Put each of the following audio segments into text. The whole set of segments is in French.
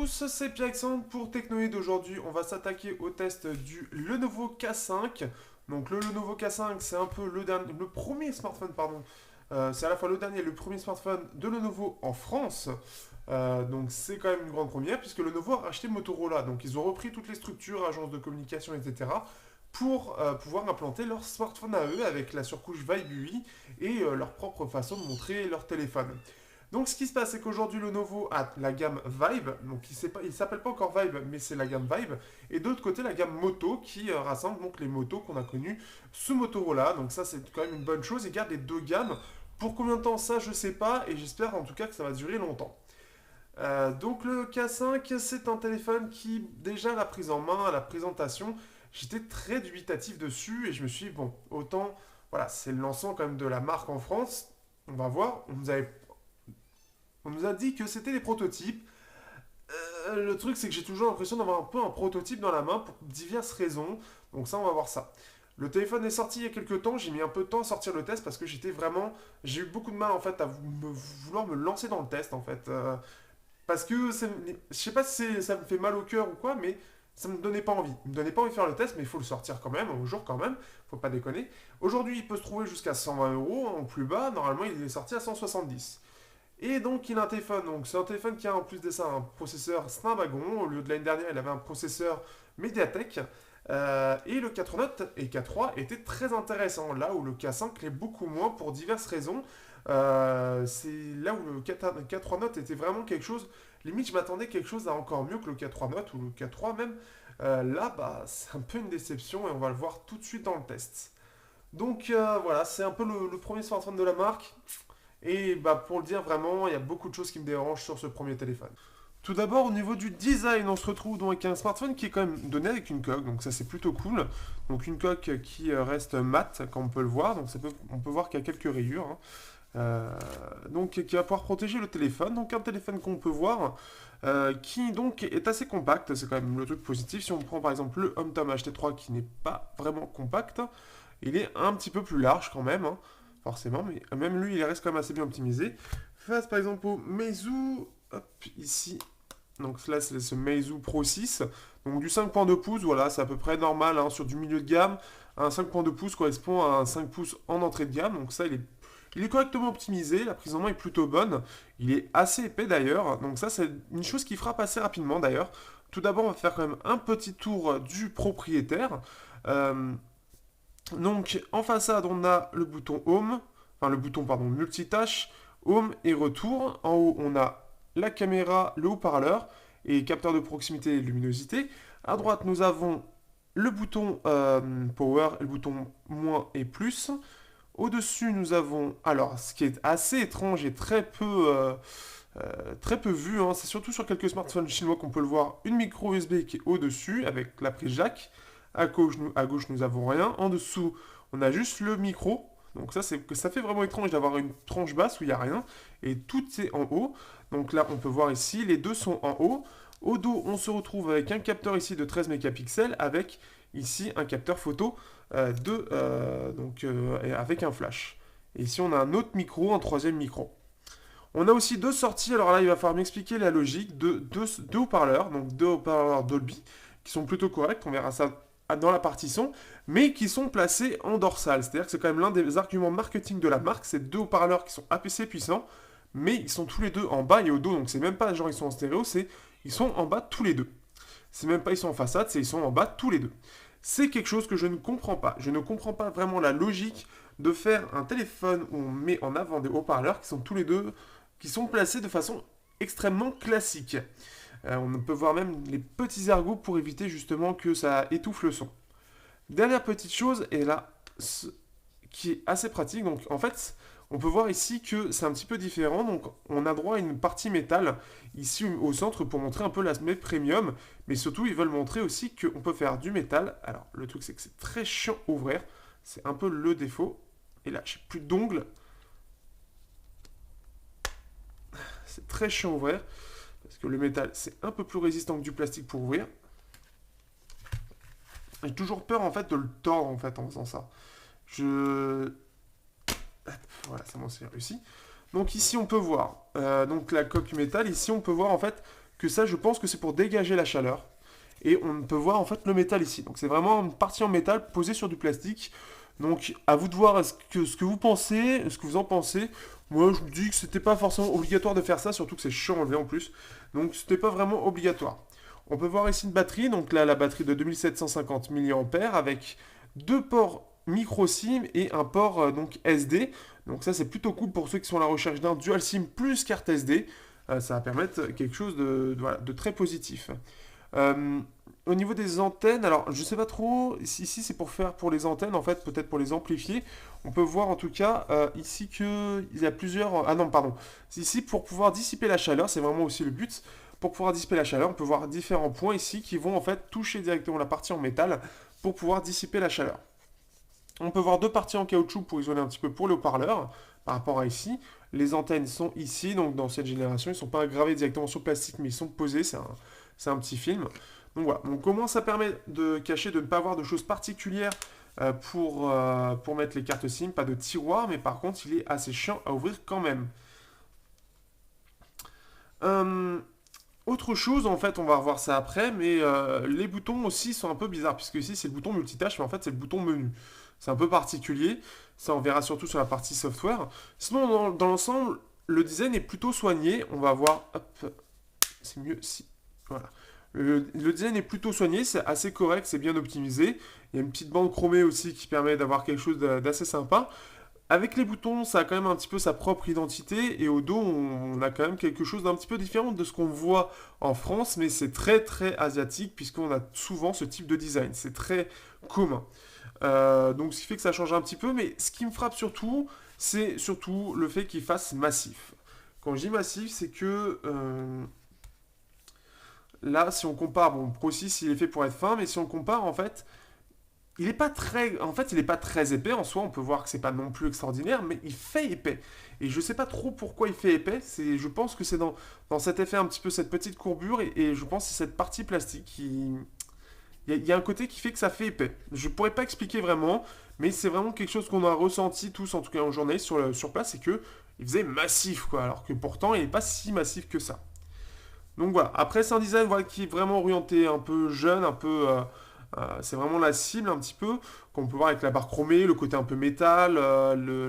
tous, c'est Pierre-Alexandre pour Technoïd. Aujourd'hui, on va s'attaquer au test du Lenovo K5. Donc le Lenovo K5, c'est un peu le premier smartphone, pardon. C'est à la fois le dernier et le premier smartphone de Lenovo en France. Donc c'est quand même une grande première puisque Lenovo a racheté Motorola. Donc ils ont repris toutes les structures, agences de communication, etc. pour pouvoir implanter leur smartphone à eux avec la surcouche Vibe UI et leur propre façon de montrer leur téléphone. Donc ce qui se passe, c'est qu'aujourd'hui Lenovo a la gamme Vibe, donc il s'appelle pas encore Vibe, mais c'est la gamme Vibe, et de l'autre côté la gamme Moto qui rassemble donc les motos qu'on a connues sous Motorola. Donc ça c'est quand même une bonne chose, ils gardent les deux gammes. Pour combien de temps ça je sais pas, et j'espère en tout cas que ça va durer longtemps. Donc le K5 c'est un téléphone qui déjà la prise en main, la présentation, j'étais très dubitatif dessus et je me suis dit bon autant voilà c'est le lancement quand même de la marque en France, on va voir, on nous a dit que c'était des prototypes. Le truc, c'est que j'ai toujours l'impression d'avoir un peu un prototype dans la main pour diverses raisons. Donc ça, on va voir ça. Le téléphone est sorti il y a quelques temps. J'ai mis un peu de temps à sortir le test parce que j'ai eu beaucoup de mal en fait à vouloir me lancer dans le test en fait. Parce que je sais pas si ça me fait mal au cœur ou quoi, mais ça me donnait pas envie. Il me donnait pas envie de faire le test, mais il faut le sortir quand même, au jour quand même. Faut pas déconner. Aujourd'hui, il peut se trouver jusqu'à 120 euros en plus bas. Normalement, il est sorti à 170. Et donc il a un téléphone, donc c'est un téléphone qui a en plus de ça un processeur Snapdragon, au lieu de l'année dernière il avait un processeur Mediatek, et le 4 Note et K3 était très intéressant, là où le K5 l'est beaucoup moins pour diverses raisons. C'est là où le K3 Note était vraiment quelque chose, limite je m'attendais à quelque chose à encore mieux que le K3 Note ou le K3 même. Là bah c'est un peu une déception et on va le voir tout de suite dans le test. Donc voilà, c'est un peu le premier smartphone de la marque. Et bah, pour le dire vraiment, il y a beaucoup de choses qui me dérangent sur ce premier téléphone. Tout d'abord, au niveau du design, on se retrouve donc avec un smartphone qui est quand même donné avec une coque, donc ça c'est plutôt cool. Donc une coque qui reste mate, comme on peut le voir, donc on peut voir qu'il y a quelques rayures, hein. Donc qui va pouvoir protéger le téléphone. Donc un téléphone qu'on peut voir, qui donc est assez compact, c'est quand même le truc positif. Si on prend par exemple le HomeTom HT3 qui n'est pas vraiment compact, il est un petit peu plus large quand même, hein, forcément, mais même lui il reste quand même assez bien optimisé. Face par exemple au Meizu, hop, ici, donc là c'est ce Meizu Pro 6, donc du 5.2 pouces, voilà, c'est à peu près normal hein, sur du milieu de gamme. Un 5.2 pouces correspond à un 5 pouces en entrée de gamme, donc ça il est correctement optimisé, la prise en main est plutôt bonne, il est assez épais d'ailleurs, donc ça c'est une chose qui frappe assez rapidement d'ailleurs. Tout d'abord on va faire quand même un petit tour du propriétaire. Euh, donc en façade on a le bouton Home, enfin le bouton pardon multitâche, Home et retour. En haut on a la caméra, le haut-parleur et capteur de proximité et luminosité. À droite nous avons le bouton Power et le bouton moins et plus. Au-dessus, nous avons, alors, ce qui est assez étrange et très peu vu, hein, c'est surtout sur quelques smartphones chinois qu'on peut le voir, une micro USB qui est au-dessus avec la prise jack. À gauche, nous avons rien. En dessous, on a juste le micro. Donc ça fait vraiment étrange d'avoir une tranche basse où il n'y a rien. Et tout est en haut. Donc là, on peut voir ici, les deux sont en haut. Au dos, on se retrouve avec un capteur ici de 13 mégapixels avec ici un capteur photo avec un flash. Et ici, on a un autre micro, un troisième micro. On a aussi deux sorties, alors là, il va falloir m'expliquer la logique de deux haut-parleurs, donc deux haut-parleurs Dolby, qui sont plutôt corrects, on verra ça dans la partie son, mais qui sont placés en dorsale. C'est-à-dire que c'est quand même l'un des arguments marketing de la marque, c'est deux haut-parleurs qui sont APC puissants, mais ils sont tous les deux en bas et au dos, donc c'est même pas genre ils sont en stéréo, c'est ils sont en bas tous les deux. C'est même pas ils sont en façade, c'est ils sont en bas tous les deux. C'est quelque chose que je ne comprends pas. Je ne comprends pas vraiment la logique de faire un téléphone où on met en avant des haut-parleurs qui sont tous les deux, qui sont placés de façon extrêmement classique. On peut voir même les petits ergots pour éviter justement que ça étouffe le son. Dernière petite chose, et là, qui est assez pratique, donc en fait, on peut voir ici que c'est un petit peu différent, donc on a droit à une partie métal ici au centre pour montrer un peu l'aspect premium, mais surtout ils veulent montrer aussi qu'on peut faire du métal. Alors le truc c'est que c'est très chiant à ouvrir, c'est un peu le défaut, et là j'ai plus d'ongles, c'est très chiant à ouvrir, parce que le métal c'est un peu plus résistant que du plastique pour ouvrir. J'ai toujours peur en fait de le tordre en fait en faisant ça. Voilà, c'est bon, c'est réussi. Donc ici on peut voir donc la coque métal. Ici on peut voir en fait que ça, je pense que c'est pour dégager la chaleur. Et on peut voir en fait le métal ici. Donc c'est vraiment une partie en métal posée sur du plastique. Donc à vous de voir ce que vous pensez, ce que vous en pensez. Moi je me dis que c'était pas forcément obligatoire de faire ça, surtout que c'est chiant à enlever en plus. Donc c'était pas vraiment obligatoire. On peut voir ici une batterie, donc là la batterie de 2750 mAh avec deux ports micro SIM et un port donc SD. Donc ça c'est plutôt cool pour ceux qui sont à la recherche d'un dual SIM plus carte SD. Ça va permettre quelque chose voilà, de très positif. Euh, Au niveau des antennes, alors je sais pas trop, ici c'est pour faire pour les antennes, en fait, peut-être pour les amplifier. On peut voir en tout cas ici qu'il y a plusieurs. Ah non, pardon. Ici pour pouvoir dissiper la chaleur, c'est vraiment aussi le but. Pour pouvoir dissiper la chaleur, on peut voir différents points ici qui vont en fait toucher directement la partie en métal pour pouvoir dissiper la chaleur. On peut voir deux parties en caoutchouc pour isoler un petit peu pour le haut-parleur par rapport à ici. Les antennes sont ici, donc dans cette génération, ils ne sont pas gravés directement sur le plastique, mais ils sont posés, c'est un petit film. Donc voilà, donc comment ça permet de cacher, de ne pas avoir de choses particulières pour mettre les cartes SIM, pas de tiroir, mais par contre il est assez chiant à ouvrir quand même. Euh, Autre chose, en fait, on va revoir ça après, mais les boutons aussi sont un peu bizarres, puisque ici c'est le bouton multitâche, mais en fait c'est le bouton menu. C'est un peu particulier, ça on verra surtout sur la partie software. Sinon, dans l'ensemble, le design est plutôt soigné. On va voir, hop, c'est mieux si, voilà. Le design est plutôt soigné, c'est assez correct, c'est bien optimisé. Il y a une petite bande chromée aussi qui permet d'avoir quelque chose d'assez sympa. Avec les boutons, ça a quand même un petit peu sa propre identité, et au dos, on a quand même quelque chose d'un petit peu différent de ce qu'on voit en France, mais c'est très très asiatique, puisqu'on a souvent ce type de design, c'est très commun. Donc ce qui fait que ça change un petit peu, mais ce qui me frappe surtout, c'est surtout le fait qu'il fasse massif. Quand je dis massif, c'est que là, si on compare, bon, Pro 6, il est fait pour être fin, mais si on compare, en fait, il est pas très, en fait, il est pas très épais en soi. On peut voir que c'est pas non plus extraordinaire, mais il fait épais. Et je sais pas trop pourquoi il fait épais. Je pense que c'est dans cet effet un petit peu cette petite courbure et je pense que c'est cette partie plastique qui, il y a un côté qui fait que ça fait épais. Je pourrais pas expliquer vraiment, mais c'est vraiment quelque chose qu'on a ressenti tous, en tout cas en journée sur place, c'est que il faisait massif quoi, alors que pourtant il n'est pas si massif que ça. Donc voilà. Après c'est un design voilà, qui est vraiment orienté un peu jeune, un peu c'est vraiment la cible un petit peu, qu'on peut voir avec la barre chromée, le côté un peu métal,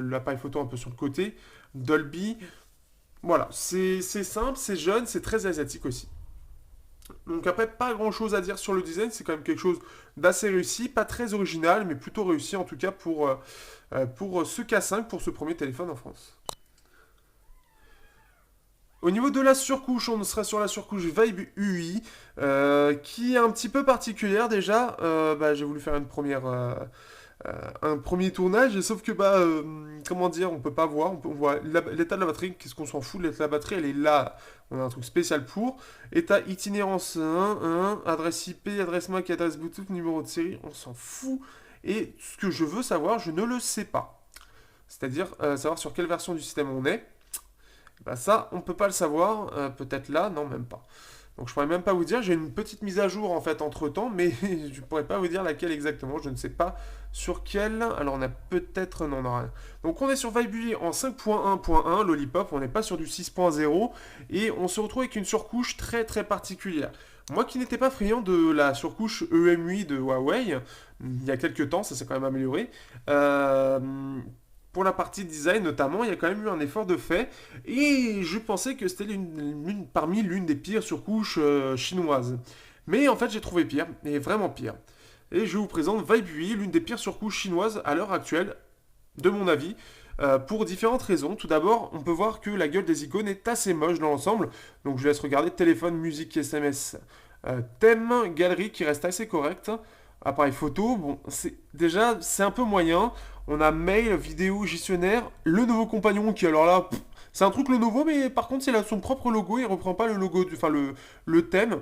l'appareil photo un peu sur le côté, Dolby. Voilà, c'est simple, c'est jeune, c'est très asiatique aussi. Donc après, pas grand-chose à dire sur le design, c'est quand même quelque chose d'assez réussi, pas très original, mais plutôt réussi en tout cas pour ce K5, pour ce premier téléphone en France. Au niveau de la surcouche, on sera sur la surcouche Vibe UI, qui est un petit peu particulière déjà. J'ai voulu faire un premier tournage, et sauf que comment dire, on peut pas voir, on voit l'état de la batterie, qu'est-ce qu'on s'en fout, l'état de la batterie, elle est là, on a un truc spécial pour. État itinérance 1, adresse IP, adresse MAC, adresse Bluetooth, numéro de série, on s'en fout. Et ce que je veux savoir, je ne le sais pas. C'est-à-dire savoir sur quelle version du système on est. Bah ça, on peut pas le savoir, peut-être là, non, même pas. Donc je pourrais même pas vous dire, j'ai une petite mise à jour en fait entre temps, mais je pourrais pas vous dire laquelle exactement, je ne sais pas sur quelle. Alors on a peut-être, non, non, rien. Donc on est sur Vibe en 5.1.1, Lollipop, on n'est pas sur du 6.0, et on se retrouve avec une surcouche très très particulière. Moi qui n'étais pas friand de la surcouche EMUI de Huawei, il y a quelques temps, ça s'est quand même amélioré, pour la partie design notamment, il y a quand même eu un effort de fait. Et je pensais que c'était parmi l'une des pires surcouches chinoises. Mais en fait, j'ai trouvé pire, et vraiment pire. Et je vous présente Vibe UI, l'une des pires surcouches chinoises à l'heure actuelle, de mon avis, pour différentes raisons. Tout d'abord, on peut voir que la gueule des icônes est assez moche dans l'ensemble. Donc je laisse regarder téléphone, musique, SMS, thème, galerie qui reste assez correct. Appareil photo, bon, c'est un peu moyen. On a mail, vidéo, gestionnaire, le nouveau compagnon qui alors là, c'est un truc le nouveau, mais par contre il a son propre logo, il reprend pas le logo, enfin le thème.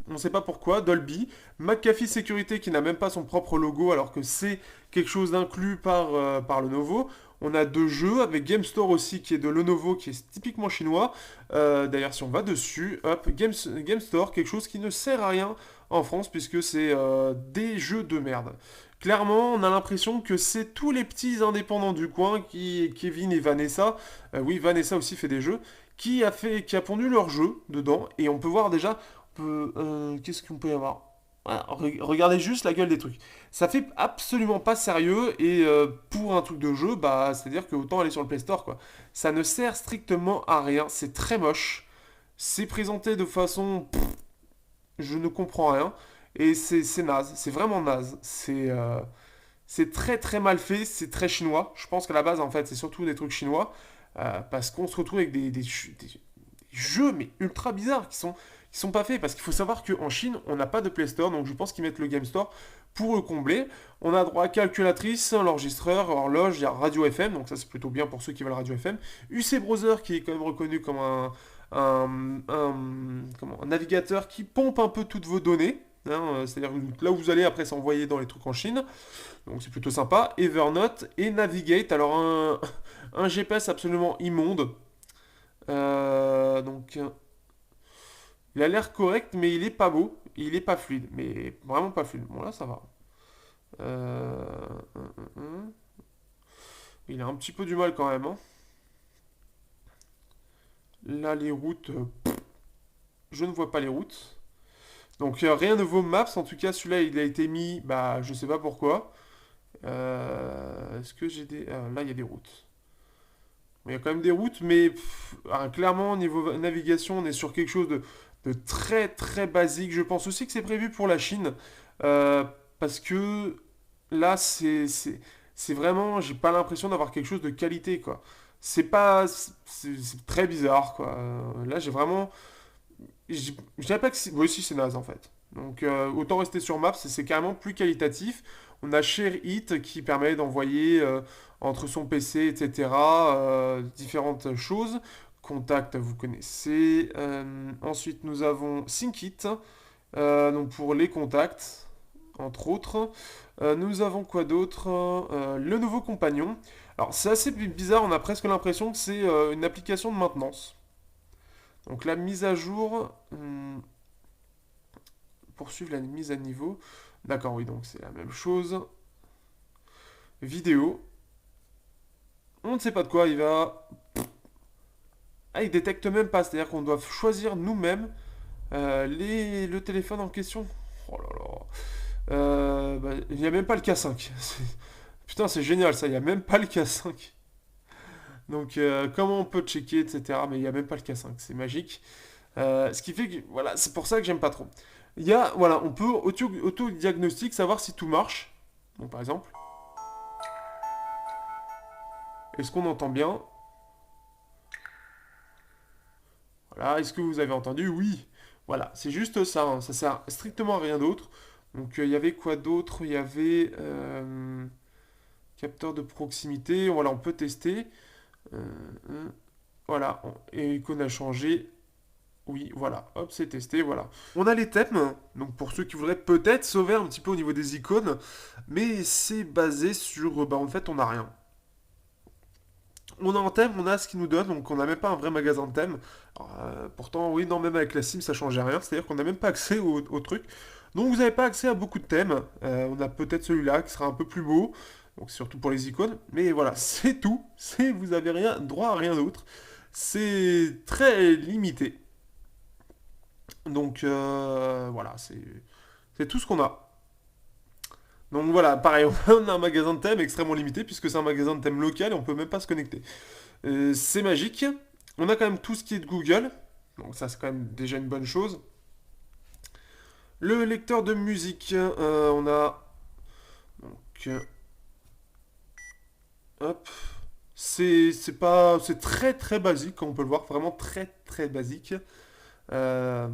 On ne sait pas pourquoi, Dolby, McAfee Sécurité qui n'a même pas son propre logo alors que c'est quelque chose d'inclus par Lenovo. On a deux jeux avec Game Store aussi qui est de Lenovo qui est typiquement chinois. D'ailleurs si on va dessus, hop, Game Store, quelque chose qui ne sert à rien en France puisque c'est des jeux de merde. Clairement, on a l'impression que c'est tous les petits indépendants du coin, Kevin et Vanessa, oui, Vanessa aussi fait des jeux, qui a pondu leur jeu dedans, et on peut voir déjà, qu'est-ce qu'on peut y avoir? Voilà, regardez juste la gueule des trucs. Ça fait absolument pas sérieux, et pour un truc de jeu, bah, c'est-à-dire que autant aller sur le Play Store, quoi. Ça ne sert strictement à rien, c'est très moche, c'est présenté de façon, je ne comprends rien, et c'est naze, c'est vraiment naze, c'est très très mal fait, c'est très chinois. Je pense qu'à la base, en fait, c'est surtout des trucs chinois. Parce qu'on se retrouve avec des jeux, mais ultra bizarres, qui sont pas faits. Parce qu'il faut savoir qu'en Chine, on n'a pas de Play Store, donc je pense qu'ils mettent le Game Store pour le combler. On a droit à calculatrice, l'enregistreur, horloge, il y a radio FM, donc ça c'est plutôt bien pour ceux qui veulent radio FM. UC Browser, qui est quand même reconnu comme un navigateur qui pompe un peu toutes vos données. Hein, c'est-à-dire là où vous allez après s'envoyer dans les trucs en Chine. Donc c'est plutôt sympa. Evernote et Navigate. Alors un GPS absolument immonde. Donc il a l'air correct, mais il est pas beau. Il est pas fluide. Mais vraiment pas fluide. Bon là ça va. Euh, il a un petit peu du mal quand même, hein. Là les routes, je ne vois pas les routes. Donc rien ne vaut Maps. En tout cas celui-là il a été mis, bah je sais pas pourquoi. Est-ce que j'ai des... là il y a des routes. Il y a quand même des routes, mais clairement, au niveau navigation, on est sur quelque chose de très très basique. Je pense aussi que c'est prévu pour la Chine, euh, parce que là, c'est vraiment, j'ai pas l'impression d'avoir quelque chose de qualité, quoi. C'est pas, c'est très bizarre, quoi. Là, j'ai vraiment, je dirais pas que c'est, oui, si c'est naze en fait. Donc autant rester sur Maps, c'est carrément plus qualitatif. On a ShareIt qui permet d'envoyer entre son PC, etc. Différentes choses. Contact, vous connaissez. Ensuite, nous avons SyncIt, donc pour les contacts, entre autres. Nous avons quoi d'autre? Le nouveau compagnon. Alors, c'est assez bizarre, on a presque l'impression que c'est une application de maintenance. Donc, la mise à jour, poursuivre la mise à niveau. D'accord, oui, donc c'est la même chose. Vidéo. On ne sait pas de quoi il va. Ah, il détecte même pas, c'est-à-dire qu'on doit choisir nous-mêmes le téléphone en question. Oh là là. Bah, il n'y a même pas le K5. Putain, c'est génial ça, il n'y a même pas le K5. Donc, comment on peut checker, etc. Mais il n'y a même pas le K5, c'est magique. Ce qui fait que, voilà, c'est pour ça que j'aime pas trop. Il y a, voilà, on peut auto-diagnostic, savoir si tout marche. Donc, par exemple, est-ce qu'on entend bien? Voilà, est-ce que vous avez entendu? Oui. Voilà, c'est juste ça, hein, ça sert strictement à rien d'autre. Donc, il y avait quoi d'autre? Il y avait capteur de proximité. Voilà, on peut tester. Euh, euh, voilà, et icône a changé. Oui, voilà, hop, c'est testé, voilà. On a les thèmes, donc pour ceux qui voudraient peut-être sauver un petit peu au niveau des icônes, mais c'est basé sur, bah en fait, on n'a rien. On a un thème, on a ce qu'il nous donne, donc on n'a même pas un vrai magasin de thèmes. Alors, pourtant, oui, non, même avec la SIM, ça changeait rien, c'est-à-dire qu'on n'a même pas accès au truc. Donc vous n'avez pas accès à beaucoup de thèmes. On a peut-être celui-là qui sera un peu plus beau, donc surtout pour les icônes. Mais voilà, c'est tout. Vous avez rien, droit à rien d'autre. C'est très limité. Donc voilà, c'est tout ce qu'on a. Donc voilà, pareil, on a un magasin de thèmes extrêmement limité puisque c'est un magasin de thèmes local et on peut même pas se connecter. C'est magique. On a quand même tout ce qui est de Google. Donc ça c'est quand même déjà une bonne chose. Le lecteur de musique, on a... Donc, hop. C'est pas... C'est très très basique, comme on peut le voir. Vraiment très très basique. Euh,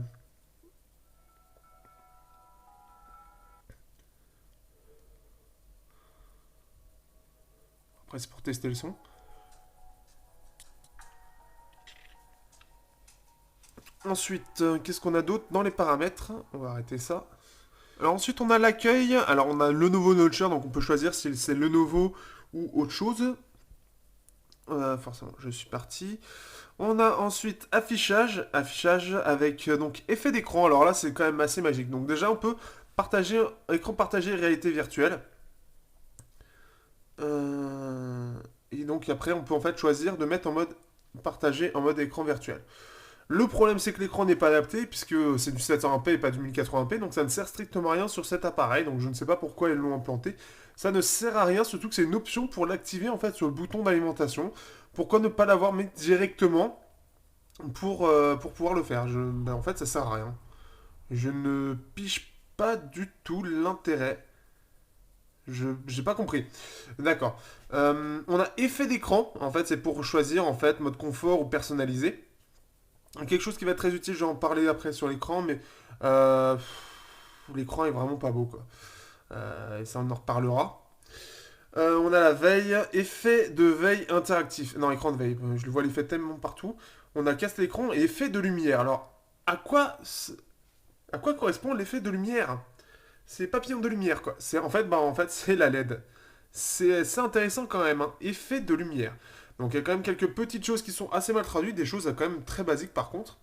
Après c'est pour tester le son. Ensuite, qu'est-ce qu'on a d'autre dans les paramètres? On va arrêter ça. Alors ensuite, on a l'accueil. Alors on a le nouveau launcher, donc on peut choisir si c'est le nouveau ou autre chose. Forcément, je suis parti. On a ensuite affichage, affichage avec donc effet d'écran. Alors là, c'est quand même assez magique. Donc déjà, on peut partager écran partagé réalité virtuelle. donc après, on peut en fait choisir de mettre en mode partagé, en mode écran virtuel. Le problème, c'est que l'écran n'est pas adapté, puisque c'est du 720p et pas du 1080p, donc ça ne sert strictement à rien sur cet appareil, donc je ne sais pas pourquoi ils l'ont implanté. Ça ne sert à rien, surtout que c'est une option pour l'activer en fait sur le bouton d'alimentation. Pourquoi ne pas l'avoir mis directement pour pouvoir le faire? Ben, en fait, ça sert à rien. Je ne piche pas du tout l'intérêt. Je J'ai pas compris. D'accord. On a effet d'écran, en fait, c'est pour choisir en fait mode confort ou personnalisé. Quelque chose qui va être très utile, je vais en parler après sur l'écran, mais l'écran est vraiment pas beau, quoi. Et ça, on en reparlera. On a la veille, effet de veille interactif. Non, écran de veille, je le vois l'effet tellement partout. On a casse l'écran et effet de lumière. Alors, à quoi correspond l'effet de lumière? C'est papillon de lumière, quoi. C'est en fait, c'est la LED. C'est intéressant quand même, hein. Effet de lumière. Donc il y a quand même quelques petites choses qui sont assez mal traduites, des choses quand même très basiques par contre.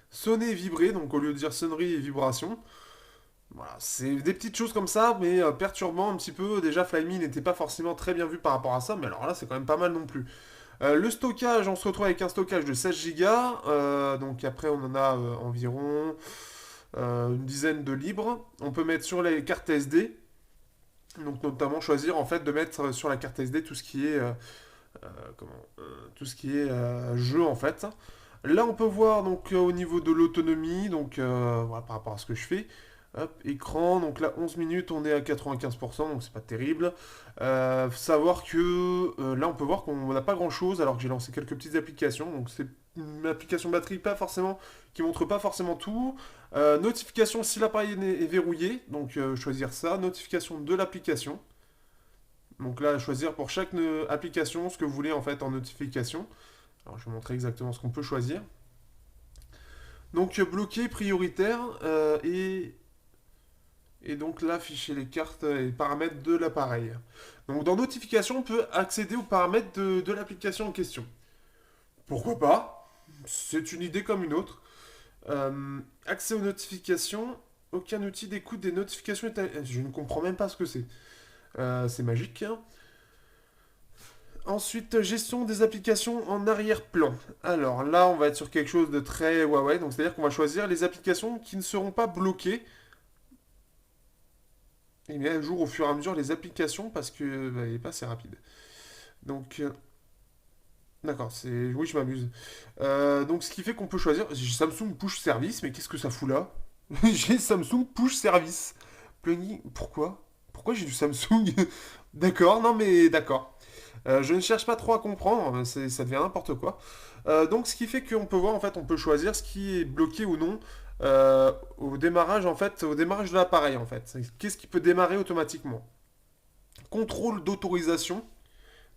Sonner et vibrer, donc au lieu de dire sonnerie et vibration. Voilà, c'est des petites choses comme ça, mais perturbant un petit peu. Déjà, Flyme n'était pas forcément très bien vu par rapport à ça, mais alors là, c'est quand même pas mal non plus. Le stockage, on se retrouve avec un stockage de 16 Go. Donc après, on en a environ une dizaine de libres. On peut mettre sur les cartes SD. Donc notamment choisir en fait de mettre sur la carte SD tout ce qui est tout ce qui est jeu en fait. Là on peut voir donc au niveau de l'autonomie, donc voilà, par rapport à ce que je fais. Hop, écran, donc là 11 minutes on est à 95%, donc c'est pas terrible. Savoir que là on peut voir qu'on n'a pas grand chose alors que j'ai lancé quelques petites applications, donc c'est une application batterie pas forcément qui montre pas forcément tout. Notification si l'appareil est verrouillé, donc choisir ça, notification de l'application. Donc là, choisir pour chaque application ce que vous voulez en fait en notification. Alors je vais vous montrer exactement ce qu'on peut choisir. Donc bloquer, prioritaire, et donc là, afficher les cartes et les paramètres de l'appareil. Donc dans notification, on peut accéder aux paramètres de l'application en question. Pourquoi pas? C'est une idée comme une autre. Accès aux notifications, aucun outil d'écoute des notifications est... Je ne comprends même pas ce que c'est. C'est magique, hein. Ensuite, gestion des applications en arrière-plan. Alors là, on va être sur quelque chose de très Huawei. Donc c'est-à-dire qu'on va choisir les applications qui ne seront pas bloquées. Et bien à jour au fur et à mesure les applications parce que bah, il n'est pas assez rapide. Donc d'accord, c'est oui je m'amuse. Donc ce qui fait qu'on peut choisir. J'ai Samsung Push Service, mais qu'est-ce que ça fout là? J'ai Samsung Push Service. Plugin, pourquoi? Pourquoi j'ai du Samsung? D'accord, non mais d'accord. Je ne cherche pas trop à comprendre, ça devient n'importe quoi. Donc ce qui fait qu'on peut voir, en fait, on peut choisir ce qui est bloqué ou non au démarrage, en fait, au démarrage de l'appareil, en fait. Qu'est-ce qui peut démarrer automatiquement? Contrôle d'autorisation.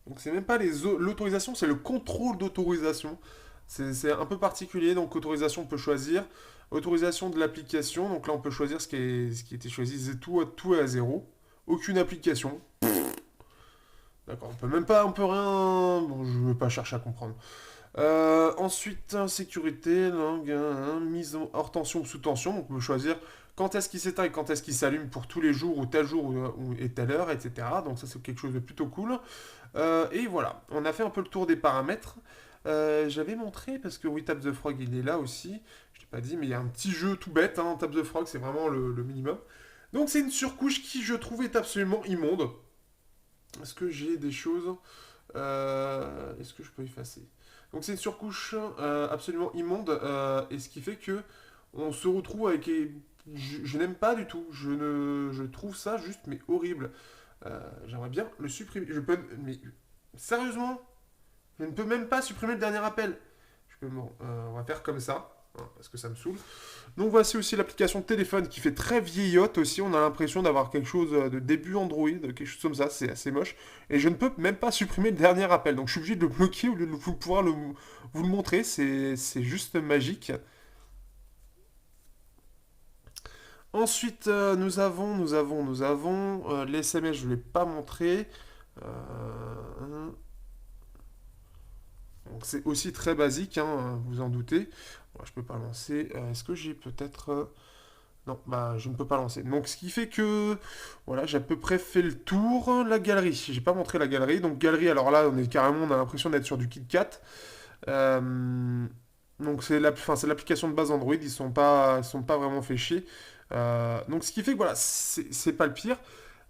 Donc c'est même pas l'autorisation, c'est le contrôle d'autorisation. C'est un peu particulier, donc autorisation on peut choisir. Autorisation de l'application, donc là on peut choisir ce qui était choisi, c'est tout est à zéro. Aucune application. D'accord, on peut même pas, on peut rien. Bon, je ne veux pas chercher à comprendre. Ensuite, sécurité, langue, mise hors tension ou sous tension. Donc, on peut choisir quand est-ce qu'il s'éteint et quand est-ce qu'il s'allume pour tous les jours ou tel jour et telle heure, etc. Donc, ça, c'est quelque chose de plutôt cool. Et voilà, on a fait un peu le tour des paramètres. J'avais montré, parce que oui, Tap the Frog, il est là aussi. Je t'ai pas dit, mais il y a un petit jeu tout bête. Hein, Tap the Frog, c'est vraiment le minimum. Donc, c'est une surcouche qui, je trouve, est absolument immonde. Est-ce que j'ai des choses Est-ce que je peux effacer? Donc c'est une surcouche absolument immonde et ce qui fait que on se retrouve avec... Je n'aime pas du tout. Je trouve ça juste mais horrible. J'aimerais bien le supprimer. Mais sérieusement, je ne peux même pas supprimer le dernier appel. Bon, on va faire comme ça hein, parce que ça me saoule. Donc voici aussi l'application de téléphone qui fait très vieillotte aussi. On a l'impression d'avoir quelque chose de début Android, quelque chose comme ça. C'est assez moche. Et je ne peux même pas supprimer le dernier appel. Donc je suis obligé de le bloquer au lieu de pouvoir vous le montrer. C'est juste magique. Ensuite, les SMS, je ne l'ai pas montré. Donc c'est aussi très basique, hein, vous en doutez. Bon, je peux pas lancer. Est-ce que j'ai peut-être... Non, bah je ne peux pas lancer. Donc ce qui fait que voilà, j'ai à peu près fait le tour. La galerie, j'ai pas montré la galerie. Donc galerie, alors là, on a l'impression d'être sur du KitKat. Euh, donc c'est l'application de base Android, ils sont pas vraiment fait chier. Donc ce qui fait que voilà, c'est pas le pire.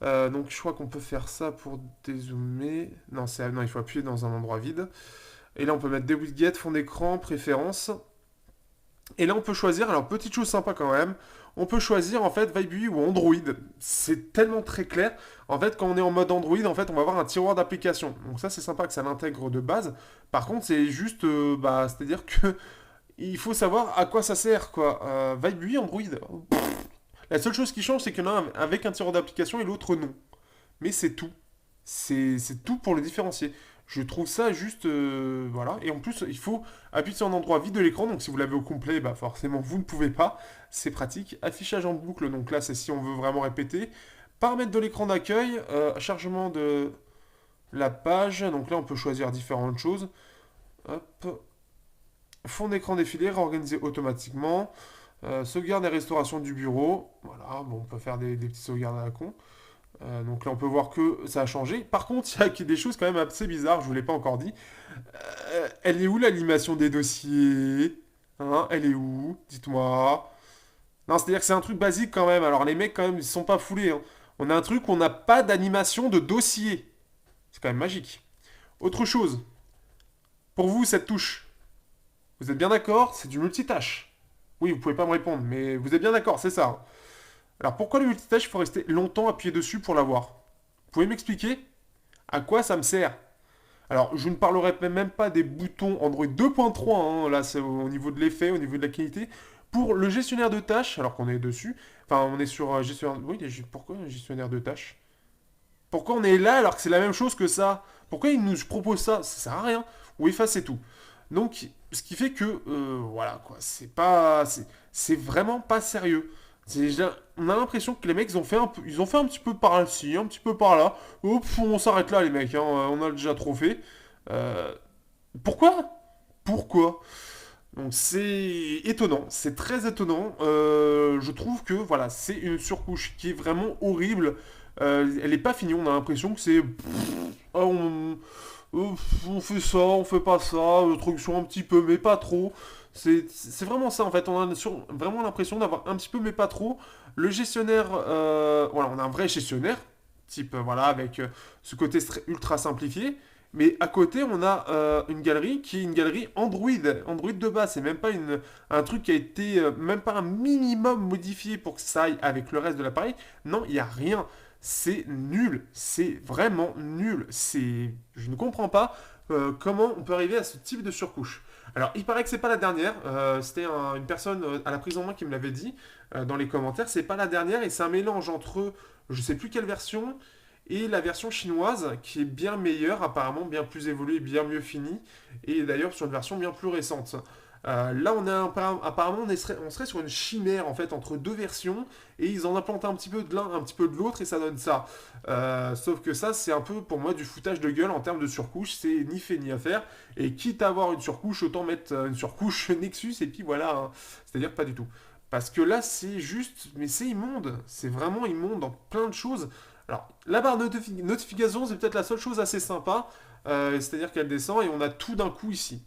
Donc je crois qu'on peut faire ça pour dézoomer. Non, non, il faut appuyer dans un endroit vide. Et là on peut mettre des widgets, fond d'écran, préférences. Et là, on peut choisir, alors petite chose sympa quand même, on peut choisir en fait Vibe UI ou Android. C'est tellement très clair. En fait, quand on est en mode Android, en fait, on va avoir un tiroir d'applications. Donc ça, c'est sympa que ça l'intègre de base. Par contre, c'est juste, c'est-à-dire que il faut savoir à quoi ça sert, quoi. Vibe UI, Android. La seule chose qui change, c'est qu'il y en a un avec un tiroir d'application et l'autre non. Mais c'est tout. C'est tout pour le différencier. Je trouve ça juste. Voilà. Et en plus, il faut appuyer sur un endroit vide de l'écran. Donc si vous l'avez au complet, bah forcément, vous ne pouvez pas. C'est pratique. Affichage en boucle. Donc là, c'est si on veut vraiment répéter. Paramètres de l'écran d'accueil. Chargement de la page. Donc là, on peut choisir différentes choses. Hop. Fond d'écran défilé, réorganisé automatiquement. Sauvegarde et restauration du bureau. Voilà, bon, on peut faire des petites sauvegardes à la con. Donc là, on peut voir que ça a changé. Par contre, il y a des choses quand même assez bizarres, je vous l'ai pas encore dit. Elle est où l'animation des dossiers? Hein, elle est où? Dites-moi. Non, c'est-à-dire que c'est un truc basique quand même. Alors les mecs, quand même, ils sont pas foulés, hein. On a un truc où on n'a pas d'animation de dossier. C'est quand même magique. Autre chose. Pour vous, cette touche. Vous êtes bien d'accord? C'est du multitâche. Oui, vous pouvez pas me répondre, mais vous êtes bien d'accord, c'est ça, hein. Alors pourquoi le multitâche, il faut rester longtemps appuyé dessus pour l'avoir? Vous pouvez m'expliquer? À quoi ça me sert? Alors, je ne parlerai même pas des boutons Android 2.3, hein, là c'est au niveau de l'effet, au niveau de la qualité. Pour le gestionnaire de tâches, alors qu'on est dessus, enfin on est sur gestionnaire... Oui, pourquoi un gestionnaire de tâches? Pourquoi on est là alors que c'est la même chose que ça? Pourquoi il nous propose ça? Ça sert à rien. Ou effacer tout. Donc, ce qui fait que, voilà quoi, c'est vraiment pas sérieux. On a l'impression que les mecs ils ont fait un petit peu par-ci, un petit peu par-là. Hop, on s'arrête là les mecs, hein, on a déjà trop fait. Euh, Pourquoi? Pourquoi? Donc c'est étonnant, c'est très étonnant. Je trouve que voilà, c'est une surcouche qui est vraiment horrible. Elle n'est pas finie, on a l'impression que c'est... Ah, on fait ça, on fait pas ça, traduction un petit peu, mais pas trop. C'est vraiment ça en fait, on a vraiment l'impression d'avoir un petit peu, mais pas trop. Le gestionnaire, voilà, on a un vrai gestionnaire, type, voilà, avec ce côté ultra simplifié. Mais à côté, on a une galerie qui est une galerie Android. Android de base, c'est même pas un truc qui a été même pas un minimum modifié pour que ça aille avec le reste de l'appareil. Non, il n'y a rien. C'est nul. C'est vraiment nul. Je ne comprends pas comment on peut arriver à ce type de surcouche. Alors, il paraît que c'est pas la dernière. C'était une personne à la prise en main qui me l'avait dit dans les commentaires. C'est pas la dernière et c'est un mélange entre je sais plus quelle version et la version chinoise qui est bien meilleure, apparemment bien plus évoluée, bien mieux finie, et d'ailleurs sur une version bien plus récente. Là, apparemment, on serait sur une chimère en fait entre deux versions, et ils en implantent un petit peu de l'un, un petit peu de l'autre, et ça donne ça. Sauf que ça, c'est un peu pour moi du foutage de gueule en termes de surcouche, c'est ni fait ni à faire, et quitte à avoir une surcouche, autant mettre une surcouche Nexus, et puis voilà, hein. C'est-à-dire pas du tout. Parce que là, c'est juste, mais c'est immonde, c'est vraiment immonde dans plein de choses. Alors, la barre notification, c'est peut-être la seule chose assez sympa, c'est-à-dire qu'elle descend et on a tout d'un coup ici.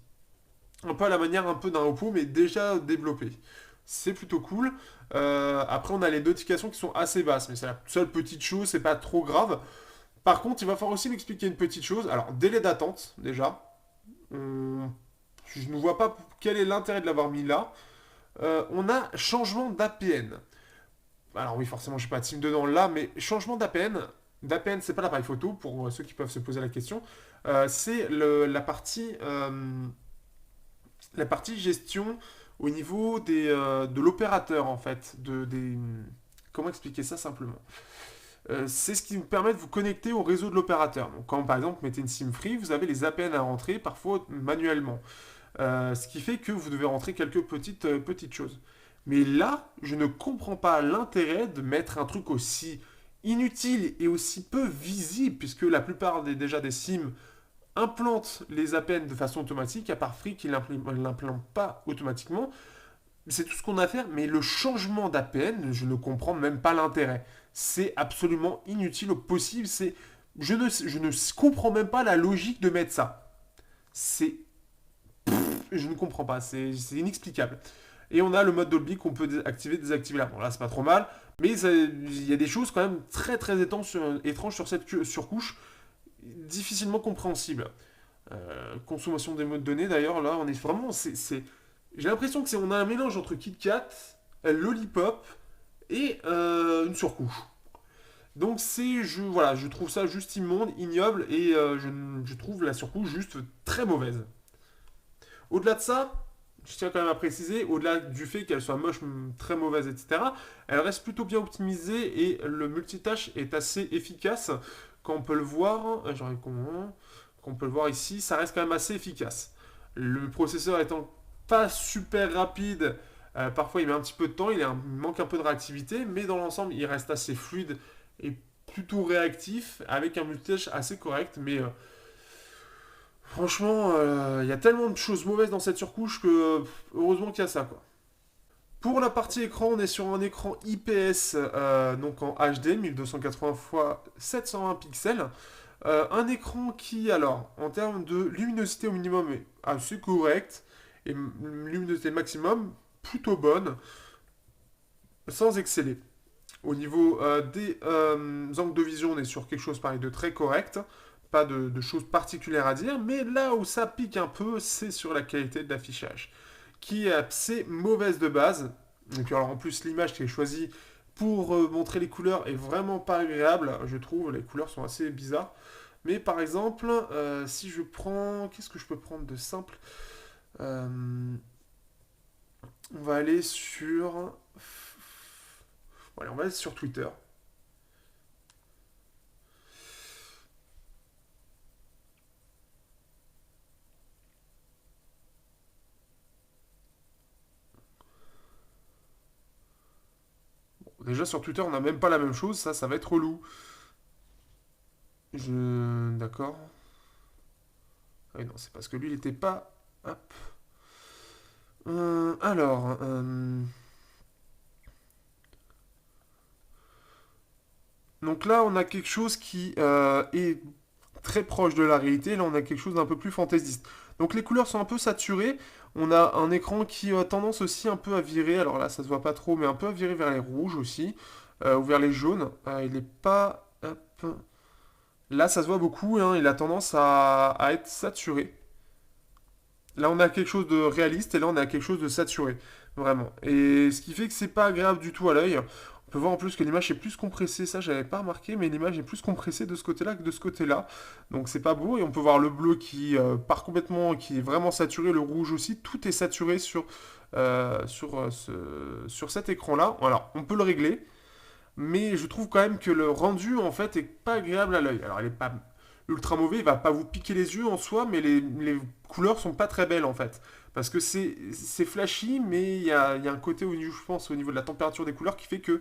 Un peu à la manière un peu d'un Oppo, mais déjà développé. C'est plutôt cool. Après, on a les notifications qui sont assez basses, mais c'est la seule petite chose, c'est pas trop grave. Par contre, il va falloir aussi m'expliquer une petite chose. Alors, délai d'attente, déjà. Je ne vois pas quel est l'intérêt de l'avoir mis là. On a changement d'APN. Alors oui, forcément, je ne suis pas team dedans là, mais changement d'APN. D'APN, c'est pas l'appareil photo, pour ceux qui peuvent se poser la question. C'est la partie gestion au niveau de l'opérateur, en fait. Comment expliquer ça simplement? C'est ce qui vous permet de vous connecter au réseau de l'opérateur. Donc quand par exemple vous mettez une SIM free, vous avez les APN à rentrer, parfois manuellement. Ce qui fait que vous devez rentrer quelques petites choses. Mais là, je ne comprends pas l'intérêt de mettre un truc aussi inutile et aussi peu visible, puisque la plupart déjà des SIM implantent les APN de façon automatique, à part Free qui ne l'implémente pas automatiquement. c'est tout ce qu'on a à faire, mais le changement d'APN, je ne comprends même pas l'intérêt. C'est absolument inutile au possible. Je ne comprends même pas la logique de mettre ça. C'est, je ne comprends pas. C'est inexplicable. Et on a le mode Dolby qu'on peut activer, désactiver là. Bon, là, c'est pas trop mal. Mais il y a des choses quand même très très étranges sur cette surcouche, difficilement compréhensibles. Consommation des mots de données, d'ailleurs, là, on est vraiment. J'ai l'impression que on a un mélange entre KitKat, Lollipop et une surcouche. Donc voilà, je trouve ça juste immonde, ignoble et je trouve la surcouche juste très mauvaise. Au-delà de ça, je tiens quand même à préciser, au-delà du fait qu'elle soit moche, très mauvaise, etc., elle reste plutôt bien optimisée et le multitâche est assez efficace. Quand on peut le voir, qu'on peut le voir ici, ça reste quand même assez efficace. Le processeur étant pas super rapide, parfois il met un petit peu de temps, il manque un peu de réactivité, mais dans l'ensemble il reste assez fluide et plutôt réactif avec un multitâche assez correct, mais franchement, il y a tellement de choses mauvaises dans cette surcouche que heureusement qu'il y a ça, quoi. Pour la partie écran, on est sur un écran IPS, donc en HD, 1280 x 720 pixels. Un écran qui, alors, en termes de luminosité au minimum, est assez correct, et luminosité maximum, plutôt bonne, sans exceller. Au niveau des angles de vision, on est sur quelque chose pareil de très correct. Pas de choses particulières à dire, mais là où ça pique un peu, c'est sur la qualité de l'affichage, qui est assez mauvaise de base. Et puis alors en plus, l'image qui est choisie pour montrer les couleurs est vraiment pas agréable, je trouve. Les couleurs sont assez bizarres. Mais par exemple, si je prends... Qu'est-ce que je peux prendre de simple? Euh, on va aller sur... Voilà, on va aller sur Twitter. Déjà sur Twitter, on n'a même pas la même chose, ça va être relou. D'accord. Ah oui, non, c'est parce que lui, il était pas... Hop. Alors... Donc là, on a quelque chose qui est très proche de la réalité. Là, on a quelque chose d'un peu plus fantaisiste. Donc les couleurs sont un peu saturées. On a un écran qui a tendance aussi un peu à virer. Alors là, ça se voit pas trop, mais un peu à virer vers les rouges aussi. Ou vers les jaunes. Il est pas... Hop. Là, ça se voit beaucoup. Hein, il a tendance à être saturé. Là, on a quelque chose de réaliste et là, on a quelque chose de saturé. Vraiment. Et ce qui fait que c'est pas agréable du tout à l'œil. On peut voir en plus que l'image est plus compressée. Ça, j'avais pas remarqué, mais l'image est plus compressée de ce côté-là que de ce côté-là. Donc, c'est pas beau. Et on peut voir le bleu qui part complètement, qui est vraiment saturé. Le rouge aussi. Tout est saturé sur cet écran-là. Alors, on peut le régler. Mais je trouve quand même que le rendu, en fait, est pas agréable à l'œil. Alors, il est pas ultra mauvais, il va pas vous piquer les yeux en soi, mais les couleurs sont pas très belles en fait. Parce que c'est flashy, mais il y a un côté, je pense, au niveau de la température des couleurs qui fait que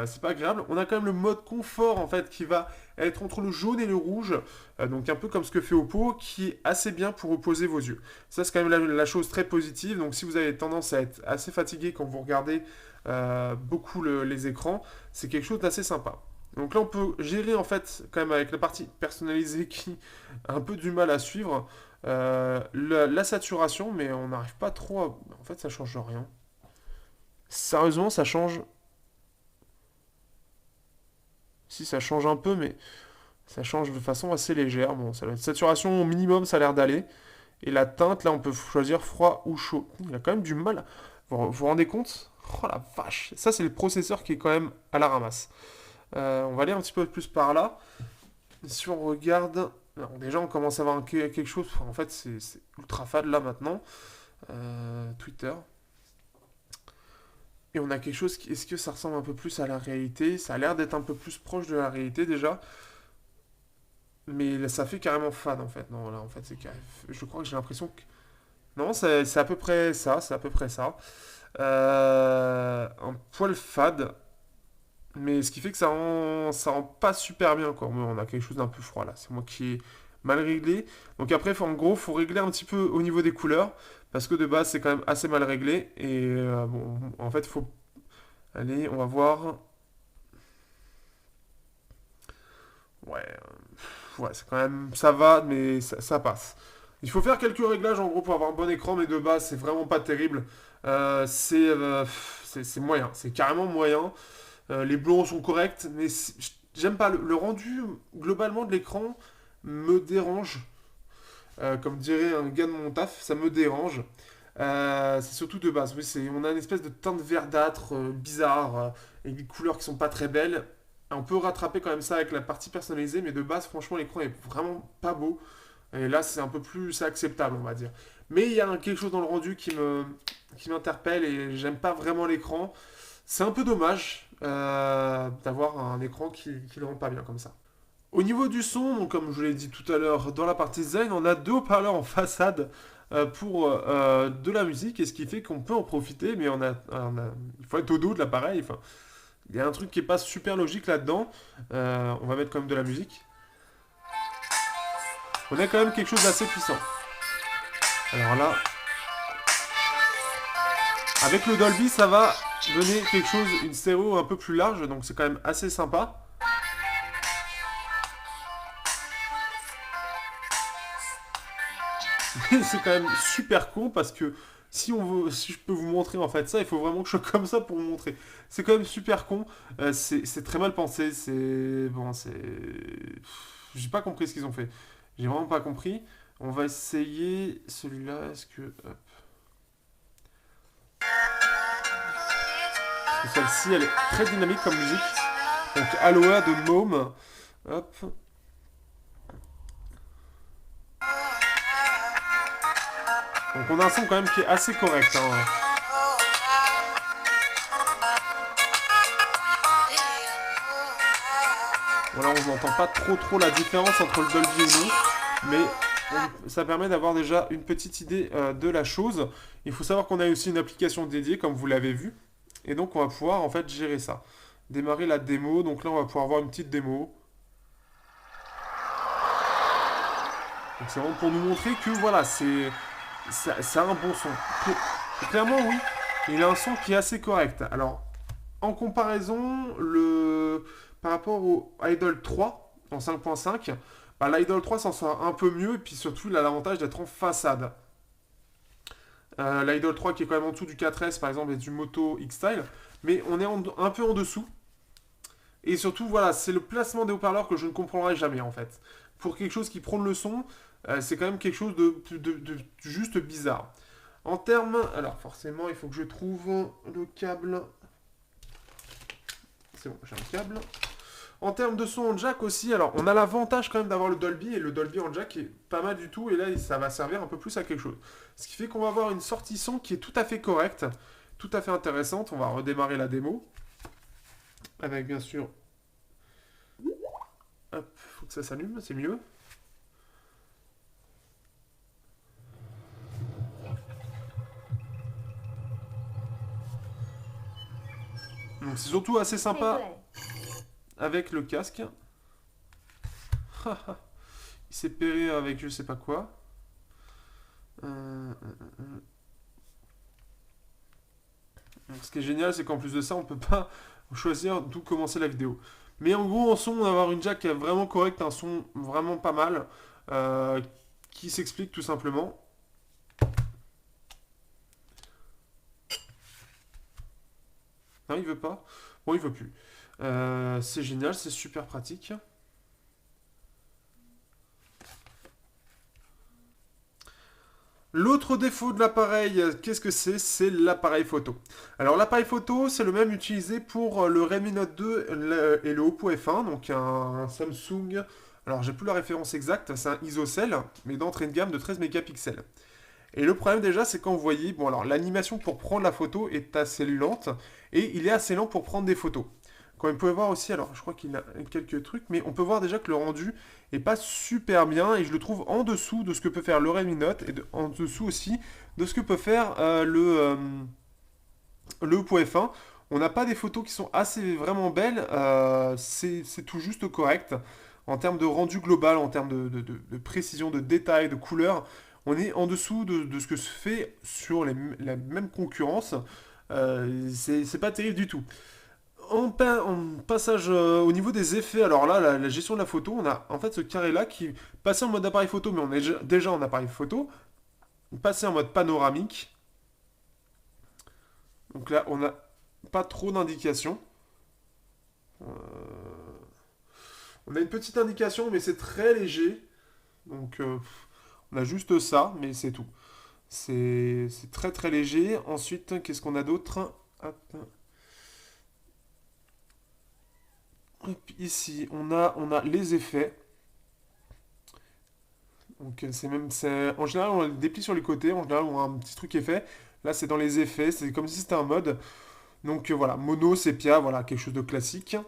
c'est pas agréable. On a quand même le mode confort en fait qui va être entre le jaune et le rouge, donc un peu comme ce que fait Oppo, qui est assez bien pour reposer vos yeux. Ça, c'est quand même la chose très positive. Donc si vous avez tendance à être assez fatigué quand vous regardez beaucoup les écrans, c'est quelque chose d'assez sympa. Donc là, on peut gérer en fait, quand même avec la partie personnalisée qui a un peu du mal à suivre, la saturation, mais on n'arrive pas trop à... En fait, ça change rien. Sérieusement, ça change... Si, ça change un peu, mais ça change de façon assez légère. Bon, ça, la saturation au minimum, ça a l'air d'aller. Et la teinte, là, on peut choisir froid ou chaud. Il a quand même du mal. Vous vous rendez compte? Oh la vache! Ça, c'est le processeur qui est quand même à la ramasse. On va aller un petit peu plus par là. Si on regarde, alors déjà on commence à avoir quelque chose, en fait c'est ultra fade là maintenant, Twitter. Et on a quelque chose qui, est-ce que ça ressemble un peu plus à la réalité? Ça a l'air d'être un peu plus proche de la réalité déjà, mais là, ça fait carrément fade en fait. Non, là en fait je crois que j'ai l'impression que... Non, c'est à peu près ça, c'est à peu près ça. Un poil fade, mais ce qui fait que ça rend pas super bien quoi. On a quelque chose d'un peu froid là. C'est moi qui ai mal réglé. Donc après, en gros, faut régler un petit peu au niveau des couleurs, parce que de base, c'est quand même assez mal réglé. Et bon, en fait, faut... Allez, on va voir. Ouais, ouais, c'est quand même... Ça va, mais ça passe. Il faut faire quelques réglages, en gros, pour avoir un bon écran, mais de base, c'est vraiment pas terrible. C'est moyen, c'est carrément moyen. Les blonds sont corrects, mais j'aime pas le rendu globalement de l'écran me dérange. Comme dirait un gars de mon taf, ça me dérange. C'est surtout de base. Oui, on a une espèce de teinte verdâtre bizarre et des couleurs qui sont pas très belles. On peut rattraper quand même ça avec la partie personnalisée, mais de base, franchement, l'écran est vraiment pas beau. Et là, c'est un peu plus, c'est acceptable, on va dire. Mais il y a quelque chose dans le rendu qui m'interpelle et j'aime pas vraiment l'écran. C'est un peu dommage d'avoir un écran qui le rend pas bien comme ça. Au niveau du son, donc comme je vous l'ai dit tout à l'heure dans la partie design, on a deux haut-parleurs en façade pour de la musique, et ce qui fait qu'on peut en profiter, mais il faut être au dos de l'appareil. Enfin, il y a un truc qui est pas super logique là-dedans. On va mettre quand même de la musique. On a quand même quelque chose d'assez puissant. Alors là, avec le Dolby, ça va donner quelque chose, une stéréo un peu plus large, donc c'est quand même assez sympa. Mais c'est quand même super con parce que si je peux vous montrer en fait ça, il faut vraiment que je sois comme ça pour vous montrer. C'est quand même super con. C'est très mal pensé. C'est bon, c'est. J'ai pas compris ce qu'ils ont fait. J'ai vraiment pas compris. On va essayer celui-là. Est-ce que hop. Parce que celle-ci, elle est très dynamique comme musique. Donc Aloha de Môme. Hop. Donc on a un son quand même qui est assez correct, hein. Voilà, on n'entend pas trop la différence entre le Dolby et nous, mais ça permet d'avoir déjà une petite idée de la chose. Il faut savoir qu'on a aussi une application dédiée, comme vous l'avez vu, et donc on va pouvoir en fait gérer ça. Démarrer la démo, donc là on va pouvoir voir une petite démo. Donc c'est vraiment pour nous montrer que voilà, ça a un bon son. Clairement oui, il a un son qui est assez correct. Alors, en comparaison, par rapport au Idol 3 en 5.5, bah, l'Idol 3 s'en sort un peu mieux, et puis surtout il a l'avantage d'être en façade. L'Idol 3 qui est quand même en dessous du 4S par exemple et du Moto X-Style, mais on est un peu en dessous. Et surtout, voilà, c'est le placement des haut-parleurs que je ne comprendrai jamais en fait. Pour quelque chose qui prône le son, c'est quand même quelque chose de juste bizarre. En termes. Alors, forcément, il faut que je trouve le câble. C'est bon, j'ai un câble. En termes de son en jack aussi, alors on a l'avantage quand même d'avoir le Dolby, et le Dolby en jack est pas mal du tout, et là ça va servir un peu plus à quelque chose. Ce qui fait qu'on va avoir une sortie son qui est tout à fait correcte, tout à fait intéressante. On va redémarrer la démo. Avec bien sûr. Hop, faut que ça s'allume, c'est mieux. Donc c'est surtout assez sympa avec le casque. Il s'est pairé avec je sais pas quoi. Donc, ce qui est génial, c'est qu'en plus de ça, on peut pas choisir d'où commencer la vidéo. Mais en gros, en son, on va avoir une jack qui est vraiment correcte, un son vraiment pas mal, qui s'explique tout simplement. Non, il veut pas. Bon, il veut plus. C'est génial, c'est super pratique. L'autre défaut de l'appareil, qu'est-ce que c'est? C'est l'appareil photo. Alors l'appareil photo, c'est le même utilisé pour le Redmi Note 2 et le Oppo F1, donc un Samsung. Alors j'ai plus la référence exacte, c'est un ISOCELL, mais d'entrée de gamme de 13 mégapixels. Et le problème déjà, c'est quand vous voyez, bon alors l'animation pour prendre la photo est assez lente, et il est assez lent pour prendre des photos. Comme vous pouvez voir aussi, alors je crois qu'il a quelques trucs, mais on peut voir déjà que le rendu est pas super bien, et je le trouve en dessous de ce que peut faire le Redmi Note, et en dessous aussi de ce que peut faire le Oppo F1. On n'a pas des photos qui sont assez vraiment belles, c'est tout juste correct. En termes de rendu global, en termes de précision, de détail, de couleur, on est en dessous de ce que se fait sur la même concurrence. C'est pas terrible du tout. En passage au niveau des effets, alors là, la gestion de la photo, on a en fait ce carré-là qui passé en mode appareil photo, mais on est déjà en appareil photo, passé en mode panoramique. Donc là, on n'a pas trop d'indications. Euh, On a une petite indication, mais c'est très léger. Donc on a juste ça, mais c'est tout. C'est très très léger. Ensuite, qu'est-ce qu'on a d'autre? Hop. Ici, on a les effets. Donc en général, on a des plis sur les côtés. En général, on a un petit truc effet. Là, c'est dans les effets. C'est comme si c'était un mode. Donc voilà, mono, sépia, voilà, quelque chose de classique.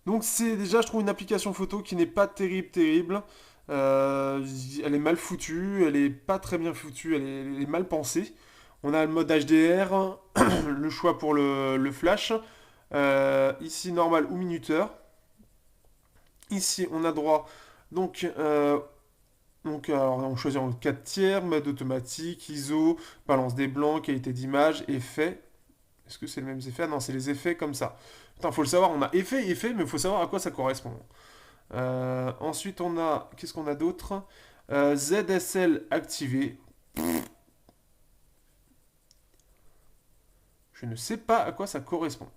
Donc c'est déjà, je trouve, une application photo qui n'est pas terrible. Euh, Elle est mal foutue, elle est pas très bien foutue, elle est mal pensée. On a le mode HDR, le choix pour le flash. Ici, normal ou minuteur. Ici, on a droit, donc, alors, on choisit en 4 tiers, mode automatique, ISO, balance des blancs, qualité d'image, effet. Est-ce que c'est les mêmes effets? Ah non, c'est les effets comme ça. Putain, faut le savoir, on a effet, mais il faut savoir à quoi ça correspond. Ensuite, on a. Qu'est-ce qu'on a d'autre? ZSL activé. Je ne sais pas à quoi ça correspond.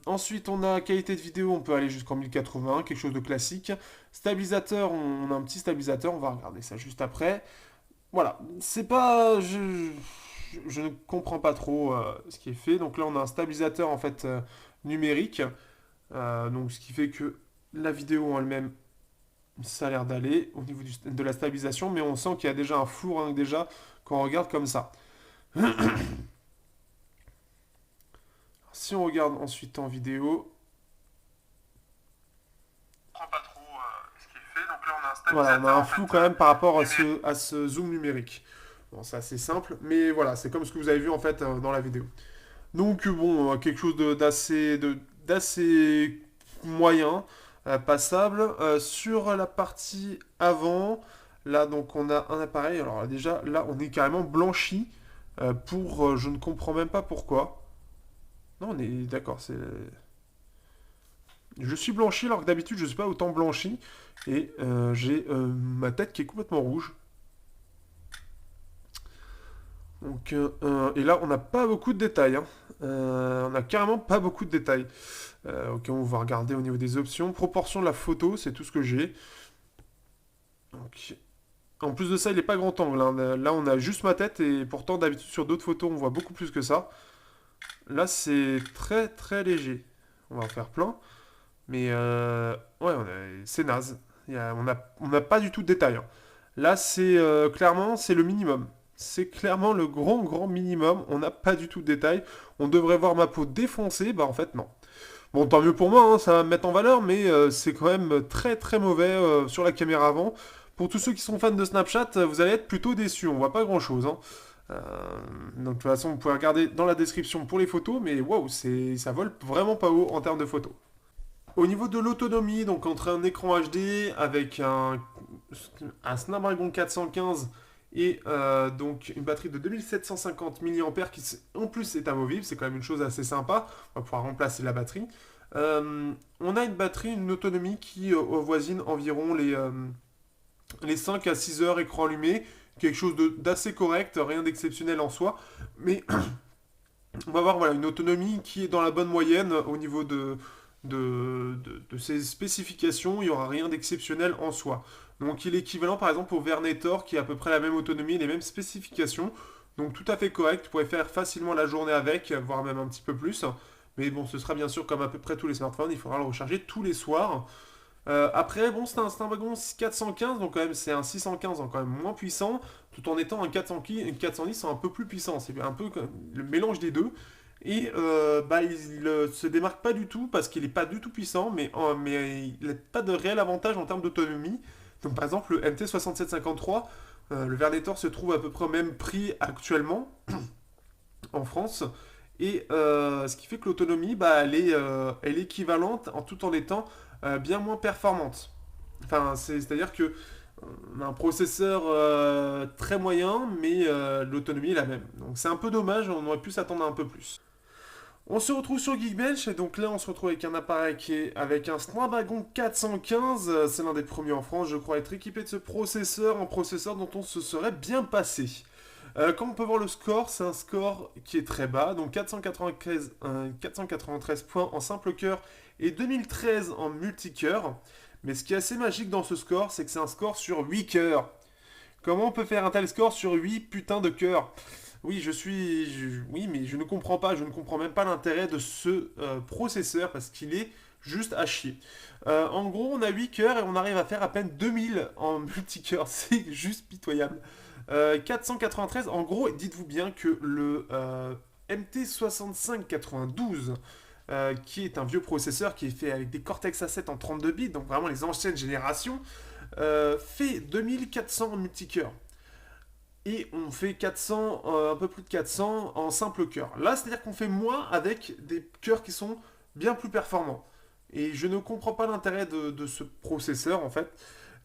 Ensuite, on a qualité de vidéo, on peut aller jusqu'en 1080, quelque chose de classique. Stabilisateur, on a un petit stabilisateur, on va regarder ça juste après. Voilà, c'est pas. Je ne comprends pas trop ce qui est fait. Donc là, on a un stabilisateur en fait numérique. Donc ce qui fait que la vidéo en elle-même, ça a l'air d'aller au niveau de la stabilisation, mais on sent qu'il y a déjà un flou hein, déjà quand on regarde comme ça. Si on regarde ensuite en vidéo, on comprend pas trop ce qui est fait. Donc là, on a un stabilisateur. Voilà, on a un flou quand même par rapport à ce zoom numérique. Bon, c'est assez simple, mais voilà, c'est comme ce que vous avez vu en fait dans la vidéo. Donc bon, quelque chose d'assez moyen, passable. Sur la partie avant, là donc on a un appareil. Alors déjà là on est carrément blanchi pour je ne comprends même pas pourquoi. Non, on est d'accord, c'est. Je suis blanchi alors que d'habitude je ne suis pas autant blanchi et j'ai ma tête qui est complètement rouge. Donc, et là, on n'a pas beaucoup de détails, hein. On n'a carrément pas beaucoup de détails. Ok, on va regarder au niveau des options. Proportion de la photo, c'est tout ce que j'ai. Donc, en plus de ça, il n'est pas grand angle, hein. Là, on a juste ma tête et pourtant, d'habitude, sur d'autres photos, on voit beaucoup plus que ça. Là, c'est très très léger. On va en faire plein. Mais ouais, c'est naze. On n'a pas du tout de détails, hein. Là, c'est clairement, c'est le minimum. C'est clairement le grand, grand minimum. On n'a pas du tout de détails. On devrait voir ma peau défoncée. Bah, en fait, non. Bon, tant mieux pour moi, hein, ça va me mettre en valeur, mais c'est quand même très, très mauvais sur la caméra avant. Pour tous ceux qui sont fans de Snapchat, vous allez être plutôt déçus. On voit pas grand-chose, hein. Euh, donc, de toute façon, vous pouvez regarder dans la description pour les photos, mais waouh, ça vole vraiment pas haut en termes de photos. Au niveau de l'autonomie, donc entre un écran HD avec un Snapdragon 415 et donc une batterie de 2750 mAh qui en plus est amovible, c'est quand même une chose assez sympa, on va pouvoir remplacer la batterie. On a une autonomie qui avoisine environ les 5 à 6 heures écran allumé, quelque chose d'assez correct, rien d'exceptionnel en soi, mais on va voir voilà, une autonomie qui est dans la bonne moyenne au niveau de ses spécifications, il n'y aura rien d'exceptionnel en soi. Donc il est équivalent par exemple au Vernetor qui a à peu près la même autonomie, les mêmes spécifications. Donc tout à fait correct, vous pouvez faire facilement la journée avec, voire même un petit peu plus. Mais bon, ce sera bien sûr comme à peu près tous les smartphones, il faudra le recharger tous les soirs. Après, bon, c'est un Snapdragon 415, donc quand même c'est un 615 quand même moins puissant, tout en étant un 410 un peu plus puissant. C'est un peu le mélange des deux. Et bah, il se démarque pas du tout parce qu'il n'est pas du tout puissant, mais il n'a pas de réel avantage en termes d'autonomie. Donc par exemple, le MT6753, le Vernetor se trouve à peu près au même prix actuellement en France. Et ce qui fait que l'autonomie, bah, elle est équivalente tout en étant bien moins performante. Enfin, c'est-à-dire que on a un processeur très moyen, mais l'autonomie est la même. Donc c'est un peu dommage, on aurait pu s'attendre à un peu plus. On se retrouve sur Geekbench, et donc là on se retrouve avec un appareil qui est avec un Snapdragon 415, c'est l'un des premiers en France, je crois être équipé de ce processeur, un processeur dont on se serait bien passé. Comme on peut voir le score, c'est un score qui est très bas, donc 493 points en simple cœur et 2013 en multicœur. Mais ce qui est assez magique dans ce score, c'est que c'est un score sur 8 cœurs. Comment on peut faire un tel score sur 8 putains de cœurs? Oui, oui, mais je ne comprends pas, je ne comprends même pas l'intérêt de ce processeur parce qu'il est juste à chier. En gros, on a 8 cœurs et on arrive à faire à peine 2000 en multicœur, c'est juste pitoyable. 493, en gros, dites-vous bien que le MT6592, qui est un vieux processeur qui est fait avec des Cortex A7 en 32 bits, donc vraiment les anciennes générations, fait 2400 en multicœur. Et on fait 400, un peu plus de 400 en simple cœur. Là, c'est-à-dire qu'on fait moins avec des cœurs qui sont bien plus performants. Et je ne comprends pas l'intérêt de ce processeur, en fait,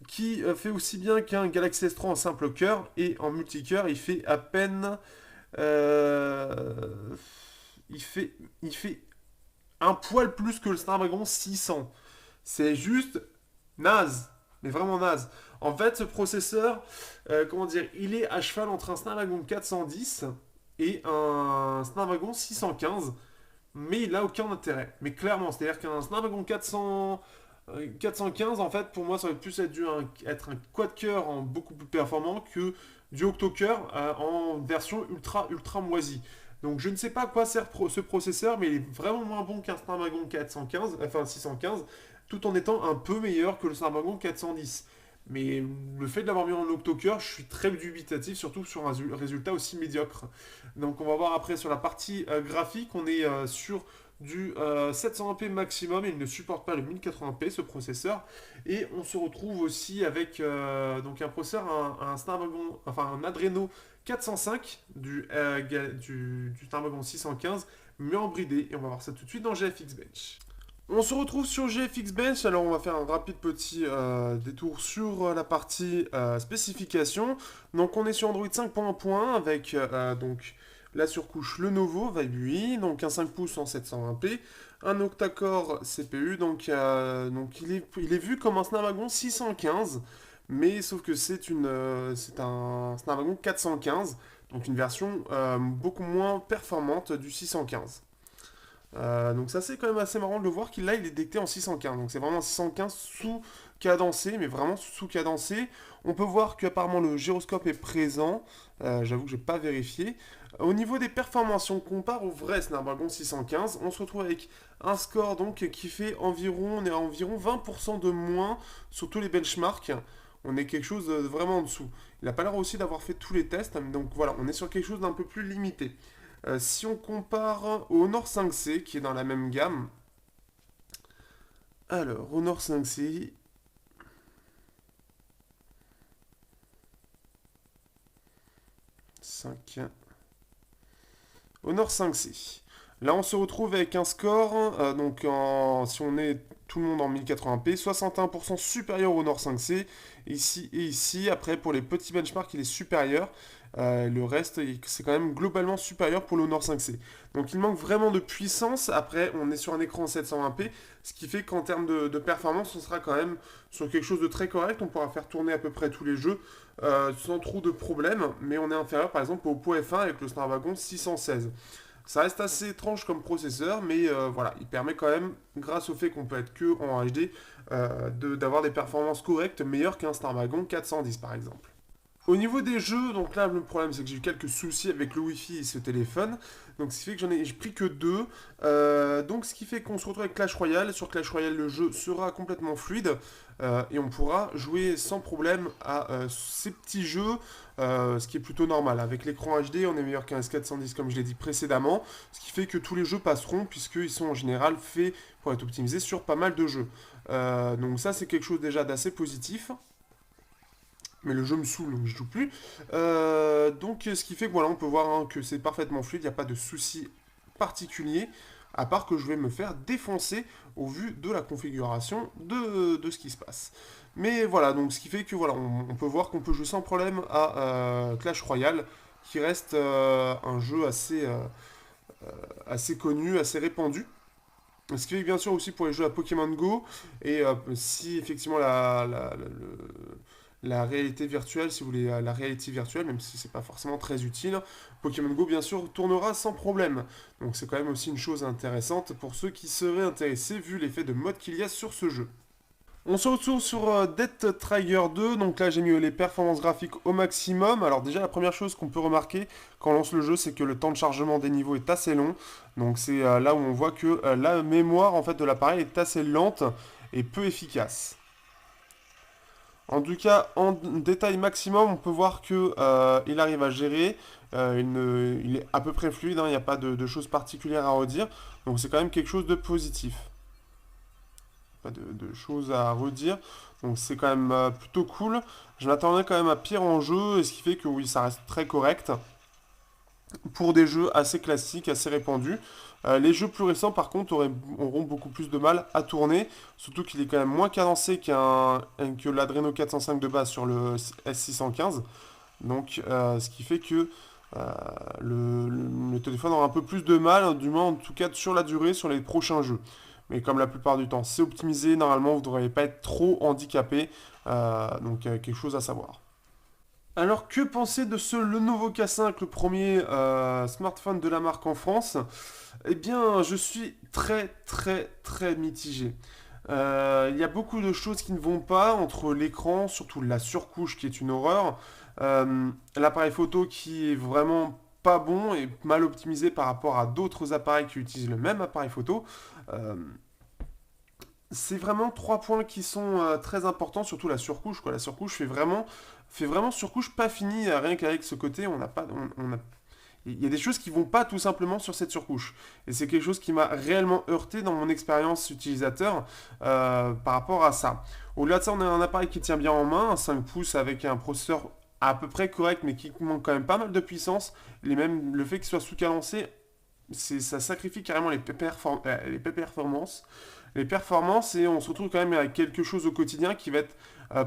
qui fait aussi bien qu'un Galaxy S3 en simple cœur, et en multicœur, il fait à peine... euh, il fait un poil plus que le Snapdragon 600. C'est juste naze, mais vraiment naze. En fait, ce processeur, comment dire, il est à cheval entre un Snapdragon 410 et un Snapdragon 615, mais il n'a aucun intérêt. Mais clairement, c'est-à-dire qu'un Snapdragon 415, en fait, pour moi, ça aurait plus être un quad-cœur en beaucoup plus performant que du octo-cœur en version ultra ultra moisie. Donc je ne sais pas à quoi sert ce processeur, mais il est vraiment moins bon qu'un Snapdragon 415, enfin 615, tout en étant un peu meilleur que le Snapdragon 410. Mais le fait de l'avoir mis en octo-cœur, je suis très dubitatif, surtout sur un résultat aussi médiocre. Donc on va voir après sur la partie graphique, on est sur du 720p maximum et il ne supporte pas le 1080p ce processeur. Et on se retrouve aussi avec donc un processeur, un Snapdragon, enfin un Adreno 405 du Snapdragon 615, mieux en bridé. Et on va voir ça tout de suite dans GFX Bench. On se retrouve sur GFX Bench, alors on va faire un rapide petit détour sur la partie spécification. Donc on est sur Android 5.1 avec donc la surcouche Lenovo Vibe UI, donc un 5 pouces en 720p, un octa-core CPU, donc il est vu comme un Snapdragon 615, mais sauf que c'est un Snapdragon 415, donc une version beaucoup moins performante du 615. Donc ça c'est quand même assez marrant de le voir qu'il là il est détecté en 615. Donc c'est vraiment un 615 sous-cadencé, mais vraiment sous-cadencé. On peut voir qu'apparemment le gyroscope est présent. J'avoue que j'ai pas vérifié. Au niveau des performances, si on compare au vrai Snapdragon 615, on se retrouve avec un score donc qui fait environ, on est à environ 20% de moins sur tous les benchmarks. On est quelque chose de vraiment en dessous. Il n'a pas l'air aussi d'avoir fait tous les tests, donc voilà, on est sur quelque chose d'un peu plus limité. Si on compare au Honor 5C, qui est dans la même gamme, alors Honor 5C, 5, Honor 5C. Là, on se retrouve avec un score, si on est tout le monde en 1080p, 61% supérieur au Honor 5C. Ici et ici, après, pour les petits benchmarks, il est supérieur. Le reste, c'est quand même globalement supérieur pour le Honor 5C. Donc il manque vraiment de puissance. Après, on est sur un écran 720p, ce qui fait qu'en termes de performance, on sera quand même sur quelque chose de très correct. On pourra faire tourner à peu près tous les jeux sans trop de problèmes. Mais on est inférieur, par exemple, au Oppo F1 avec le Snapdragon 616. Ça reste assez étrange comme processeur, mais voilà, il permet quand même, grâce au fait qu'on peut être que en HD, d'avoir des performances correctes meilleures qu'un Snapdragon 410 par exemple. Au niveau des jeux, donc là le problème c'est que j'ai eu quelques soucis avec le Wi-Fi et ce téléphone, donc ce qui fait que j'ai pris que deux. Donc ce qui fait qu'on se retrouve avec Clash Royale. Sur Clash Royale le jeu sera complètement fluide et on pourra jouer sans problème à ces petits jeux, ce qui est plutôt normal. Avec l'écran HD on est meilleur qu'un S410 comme je l'ai dit précédemment, ce qui fait que tous les jeux passeront puisqu'ils sont en général faits pour être optimisés sur pas mal de jeux. Donc ça c'est quelque chose déjà d'assez positif. Mais le jeu me saoule, donc je joue plus. Donc ce qui fait que voilà, on peut voir que c'est parfaitement fluide, il n'y a pas de souci particulier, à part que je vais me faire défoncer au vu de la configuration de ce qui se passe. Mais voilà, donc ce qui fait que voilà, on peut voir qu'on peut jouer sans problème à Clash Royale, qui reste un jeu assez connu, assez répandu. Ce qui fait que bien sûr aussi pour les jeux à Pokémon Go, et si effectivement la réalité virtuelle, si vous voulez la réalité virtuelle, même si c'est pas forcément très utile, Pokémon Go bien sûr tournera sans problème. Donc c'est quand même aussi une chose intéressante pour ceux qui seraient intéressés vu l'effet de mode qu'il y a sur ce jeu. On se retrouve sur Death Trigger 2, donc là j'ai mis les performances graphiques au maximum. Alors déjà la première chose qu'on peut remarquer quand on lance le jeu, c'est que le temps de chargement des niveaux est assez long. Donc c'est là où on voit que la mémoire en fait de l'appareil est assez lente et peu efficace. En tout cas, en détail maximum, on peut voir que il arrive à gérer. Il est à peu près fluide, hein, il n'y a pas de choses particulières à redire. Donc c'est quand même quelque chose de positif. Pas de choses à redire. Donc c'est quand même plutôt cool. Je m'attendais quand même à pire en jeu, et ce qui fait que oui, ça reste très correct pour des jeux assez classiques, assez répandus. Les jeux plus récents, par contre, auront beaucoup plus de mal à tourner, surtout qu'il est quand même moins cadencé que l'Adreno 405 de base sur le S615. Donc, ce qui fait que le téléphone aura un peu plus de mal, du moins en tout cas sur la durée, sur les prochains jeux. Mais comme la plupart du temps c'est optimisé, normalement vous ne devriez pas être trop handicapé. Donc quelque chose à savoir. Alors que penser de ce Lenovo K5, le premier smartphone de la marque en France? Eh bien je suis très très très mitigé. Il y a beaucoup de choses qui ne vont pas entre l'écran, surtout la surcouche qui est une horreur, l'appareil photo qui est vraiment pas bon et mal optimisé par rapport à d'autres appareils qui utilisent le même appareil photo. Euh, c'est vraiment trois points qui sont très importants, surtout la surcouche, quoi. La surcouche fait vraiment surcouche pas finie, rien qu'avec ce côté, on n'a pas, on a il y a des choses qui vont pas tout simplement sur cette surcouche. Et c'est quelque chose qui m'a réellement heurté dans mon expérience utilisateur par rapport à ça. Au-delà de ça, on a un appareil qui tient bien en main, un 5 pouces avec un processeur à peu près correct, mais qui manque quand même pas mal de puissance. Le fait qu'il soit sous-cadencé, ça sacrifie carrément les performances, et on se retrouve quand même avec quelque chose au quotidien qui va être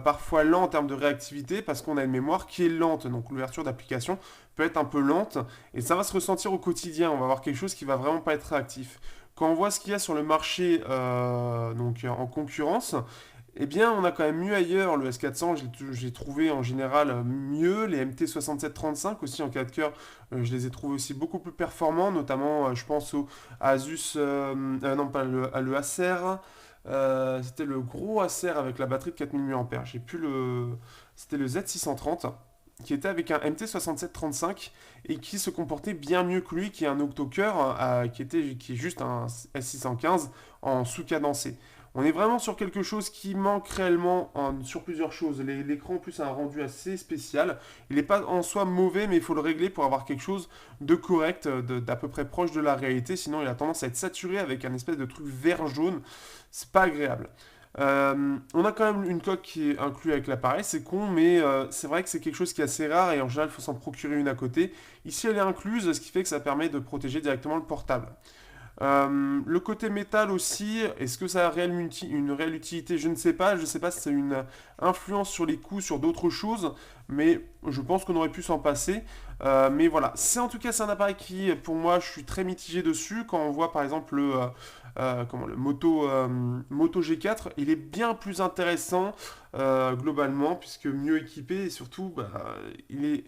parfois lent en termes de réactivité parce qu'on a une mémoire qui est lente, donc l'ouverture d'application peut être un peu lente et ça va se ressentir au quotidien, on va avoir quelque chose qui va vraiment pas être réactif. Quand on voit ce qu'il y a sur le marché donc en concurrence, eh bien on a quand même mieux ailleurs. Le S400, j'ai trouvé en général mieux. Les MT6735 aussi en 4 cœurs, je les ai trouvés aussi beaucoup plus performants, notamment je pense au Asus, non pas le Acer. C'était le gros Acer avec la batterie de 4000 mAh. J'ai plus le. C'était le Z630 qui était avec un MT6735 et qui se comportait bien mieux que lui, qui est un octo-cœur, qui est juste un S615 en sous-cadencé. On est vraiment sur quelque chose qui manque réellement sur plusieurs choses. L'écran en plus a un rendu assez spécial. Il n'est pas en soi mauvais, mais il faut le régler pour avoir quelque chose de correct, d'à peu près proche de la réalité. Sinon, il a tendance à être saturé avec un espèce de truc vert-jaune. C'est pas agréable. On a quand même une coque qui est inclue avec l'appareil, c'est con, mais c'est vrai que c'est quelque chose qui est assez rare et en général il faut s'en procurer une à côté. Ici elle est incluse, ce qui fait que ça permet de protéger directement le portable. Le côté métal aussi, est-ce que ça a une réelle utilité? Je ne sais pas. Je ne sais pas si c'est une influence sur les coûts, sur d'autres choses, mais je pense qu'on aurait pu s'en passer. Mais voilà, en tout cas c'est un appareil qui, pour moi, je suis très mitigé dessus. Quand on voit par exemple le Moto G4, il est bien plus intéressant globalement, puisque mieux équipé et surtout, bah, il est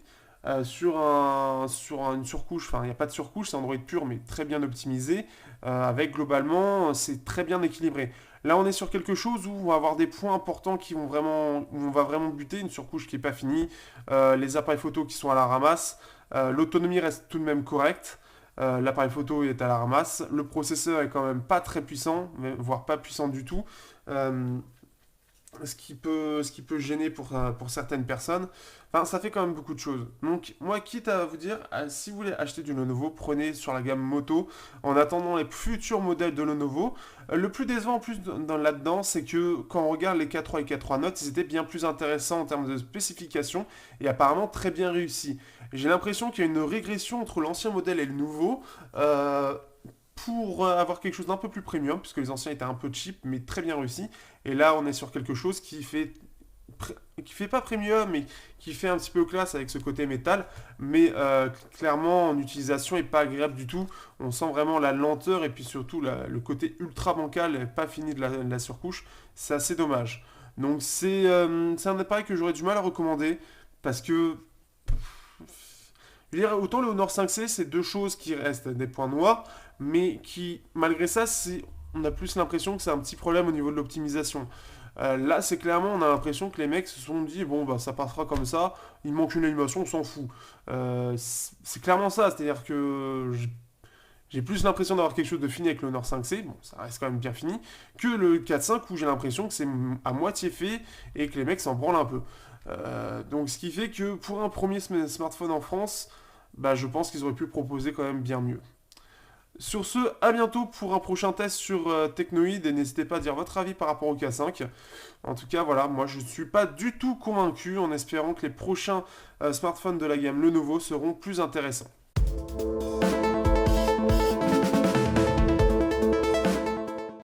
sur une surcouche, enfin il n'y a pas de surcouche, c'est Android pur mais très bien optimisé, avec globalement c'est très bien équilibré. Là on est sur quelque chose où on va avoir des points importants où on va vraiment buter, une surcouche qui n'est pas finie, les appareils photo qui sont à la ramasse, l'autonomie reste tout de même correcte, l'appareil photo est à la ramasse, le processeur est quand même pas très puissant, voire pas puissant du tout. Ce qui peut gêner pour certaines personnes. Enfin, ça fait quand même beaucoup de choses. Donc, moi, quitte à vous dire, si vous voulez acheter du Lenovo, prenez sur la gamme Moto en attendant les futurs modèles de Lenovo. Le plus décevant en plus là-dedans, c'est que quand on regarde les K3 et K3 Note, ils étaient bien plus intéressants en termes de spécifications et apparemment très bien réussis. J'ai l'impression qu'il y a une régression entre l'ancien modèle et le nouveau. pour avoir quelque chose d'un peu plus premium, puisque les anciens étaient un peu cheap, mais très bien réussis. Et là, on est sur quelque chose qui fait pas premium, mais qui fait un petit peu classe avec ce côté métal, mais clairement en utilisation est pas agréable du tout. On sent vraiment la lenteur et puis surtout le côté ultra bancal, pas fini de la surcouche. C'est assez dommage. Donc c'est un appareil que j'aurais du mal à recommander parce que je veux dire, autant le Honor 5C, c'est deux choses qui restent des points noirs, mais qui, malgré ça, on a plus l'impression que c'est un petit problème au niveau de l'optimisation. Là, c'est clairement, on a l'impression que les mecs se sont dit, bon, bah, ça passera comme ça, il manque une animation, on s'en fout. C'est clairement ça, c'est-à-dire que j'ai plus l'impression d'avoir quelque chose de fini avec le Honor 5C, bon, ça reste quand même bien fini, que le 4.5 où j'ai l'impression que c'est à moitié fait et que les mecs s'en branlent un peu. Donc, ce qui fait que pour un premier smartphone en France, bah, je pense qu'ils auraient pu proposer quand même bien mieux. Sur ce, à bientôt pour un prochain test sur Technoid et n'hésitez pas à dire votre avis par rapport au K5. En tout cas, voilà, moi je ne suis pas du tout convaincu en espérant que les prochains smartphones de la gamme Lenovo seront plus intéressants.